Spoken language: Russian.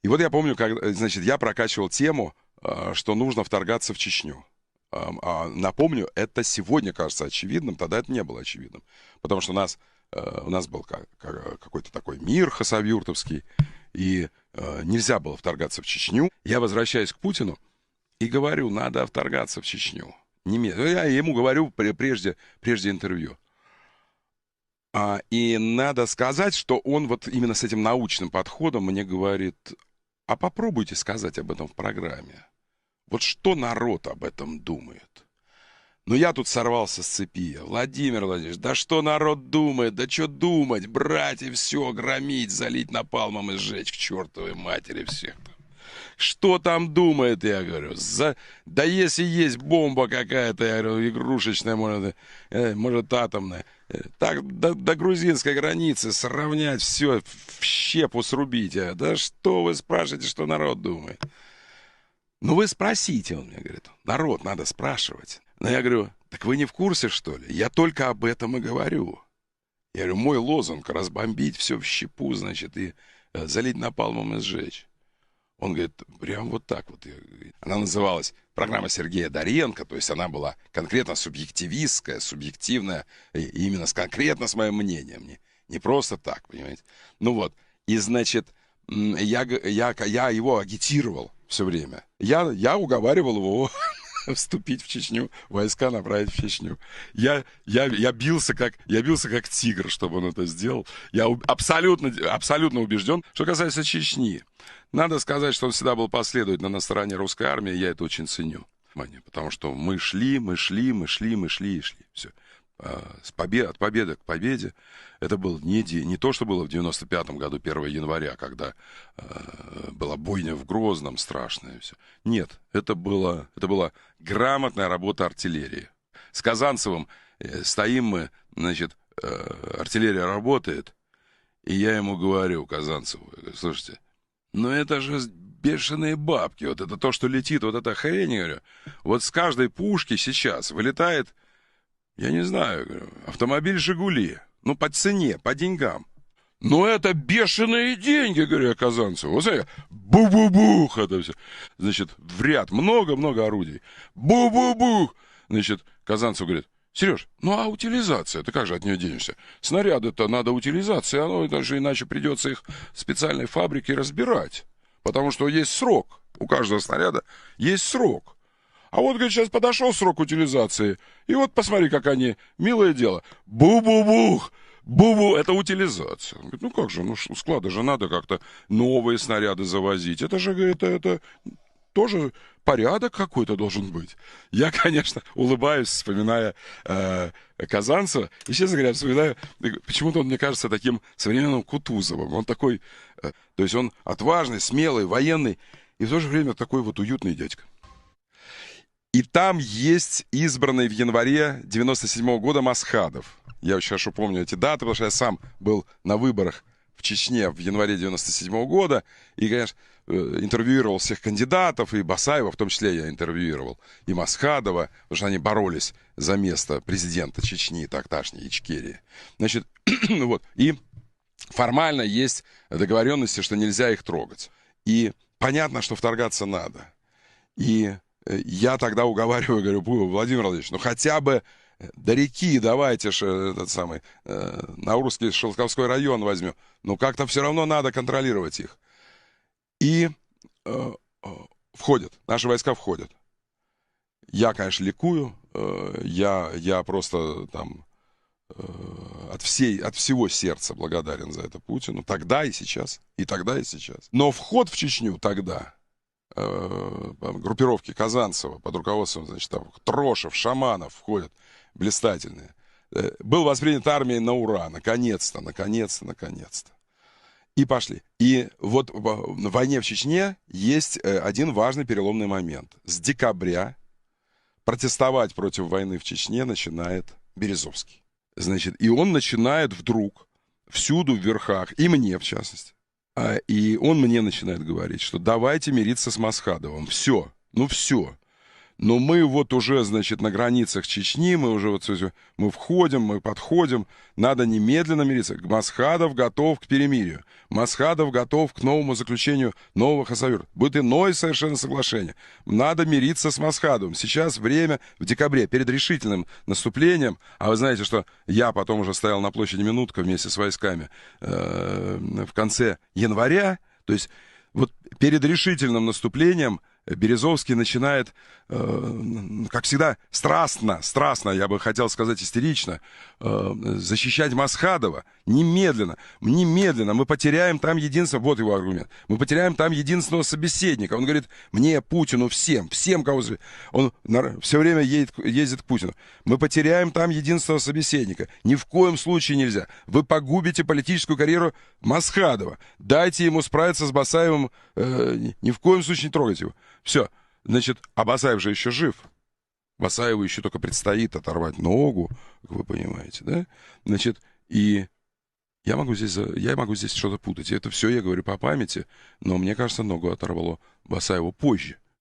И вот я помню, как, значит, я прокачивал тему, что нужно вторгаться в Чечню. Напомню, это сегодня кажется очевидным, тогда это не было очевидным. Потому что у нас был какой-то такой мир хасавюртовский, и нельзя было вторгаться в Чечню. Я возвращаюсь к Путину и говорю, надо вторгаться в Чечню. Я ему говорю прежде интервью. И надо сказать, что он вот именно с этим научным подходом мне говорит, а попробуйте сказать об этом в программе. Вот что народ об этом думает? Но я тут сорвался с цепи. Владимир Владимирович, да что народ думает? Да что думать? Брать и все, громить, залить напалмом и сжечь к чертовой матери всех. Что там думает, я говорю? Да если есть бомба какая-то, я говорю, игрушечная, может атомная, так до грузинской границы сравнять все, в щепу срубить. Да что вы спрашиваете, что народ думает? Ну вы спросите, он мне говорит. Народ надо спрашивать. Но я говорю, так вы не в курсе, что ли? Я только об этом и говорю. Я говорю, мой лозунг — разбомбить все в щепу, значит, и залить напалмом и сжечь. Он говорит, прям вот так вот. Она называлась программа Сергея Доренко, то есть она была конкретно субъективистская, субъективная, именно конкретно с моим мнением. Не просто так, понимаете? Ну вот, и значит, я его агитировал все время. Я уговаривал его вступить в Чечню, войска направить в Чечню. Я бился как тигр, чтобы он это сделал. Я абсолютно убежден. Что касается Чечни, надо сказать, что он всегда был последовательно на стороне русской армии, я это очень ценю. Потому что мы шли. Все. От победы к победе. Это было не то, что было в 95-м году, 1 января, когда была бойня в Грозном страшная. Все. Нет, это была грамотная работа артиллерии. С Казанцевым стоим мы, значит, артиллерия работает, и я ему говорю, Казанцеву, слушайте, ну это же бешеные бабки, вот это то, что летит, вот эта хрень, говорю, вот с каждой пушки сейчас вылетает, я не знаю, говорю, автомобиль «Жигули». Ну, по цене, по деньгам. Ну, это бешеные деньги, говорю я Казанцеву. Вот смотри, бу-бу-бух, это все. Значит, в ряд много-много орудий. Бу-бу-бух. Значит, Казанцев говорит, Сереж, ну а утилизация, ты как же от нее денешься? Снаряды-то надо утилизация, даже иначе придется их в специальной фабрике разбирать. Потому что есть срок. У каждого снаряда есть срок. А вот, говорит, сейчас подошел срок утилизации. И вот посмотри, как они, милое дело. Бу-бу-бух. Бу-бу, это утилизация. Он говорит, ну как же, ну склада же надо как-то новые снаряды завозить. Это же, говорит, это тоже порядок какой-то должен быть. Я, конечно, улыбаюсь, вспоминая Казанцева. И, честно говоря, вспоминаю, почему-то он мне кажется таким современным Кутузовым. Он такой, то есть он отважный, смелый, военный, и в то же время такой вот уютный дядька. И там есть избранный в январе 97-го года Масхадов. Я очень хорошо помню эти даты, потому что я сам был на выборах в Чечне в январе 97-го года. И, конечно, интервьюировал всех кандидатов, и Басаева в том числе я интервьюировал, и Масхадова, потому что они боролись за место президента Чечни, тогдашней Ичкерии. Значит, вот. И формально есть договоренности, что нельзя их трогать. И понятно, что вторгаться надо. И я тогда уговариваю, говорю, Владимир Владимирович, ну хотя бы до реки давайте Наурский Шелковской район возьмем. Ну как-то все равно надо контролировать их. И входят, наши войска входят. Я, конечно, ликую. Я просто там от всего сердца благодарен за это Путину. Тогда и сейчас. И тогда и сейчас. Но вход в Чечню тогда, группировки Казанцева под руководством, значит, там Трошев, Шаманов входят, блистательные, был воспринят армией на ура, наконец-то. И пошли. И вот в войне в Чечне есть один важный переломный момент. С декабря протестовать против войны в Чечне начинает Березовский. Значит, и он начинает вдруг всюду в верхах, и мне в частности, и он мне начинает говорить, что давайте мириться с Масхадовым. Все. Но мы вот уже, значит, на границах Чечни, мы уже вот мы входим, мы подходим, надо немедленно мириться. Масхадов готов к перемирию. Масхадов готов к новому заключению нового хасавюрта. Будет иное совершенно соглашение. Надо мириться с Масхадовым. Сейчас время в декабре, перед решительным наступлением. А вы знаете, что я потом уже стоял на площади Минутка вместе с войсками в конце января. То есть вот перед решительным наступлением Березовский начинает, как всегда, страстно, я бы хотел сказать истерично, защищать Масхадова. Немедленно. Мы потеряем там единственного, вот его аргумент, мы потеряем там единственного собеседника. Он говорит, мне, Путину, всем, кого... Он все время ездит к Путину. Мы потеряем там единственного собеседника. Ни в коем случае нельзя. Вы погубите политическую карьеру Масхадова. Дайте ему справиться с Басаевым, ни в коем случае не трогайте его. Все. Значит, а Басаев же еще жив. Басаеву еще только предстоит оторвать ногу, как вы понимаете, да? Значит, и я могу здесь что-то путать. И это все я говорю по памяти, но мне кажется, ногу оторвало Басаеву позже.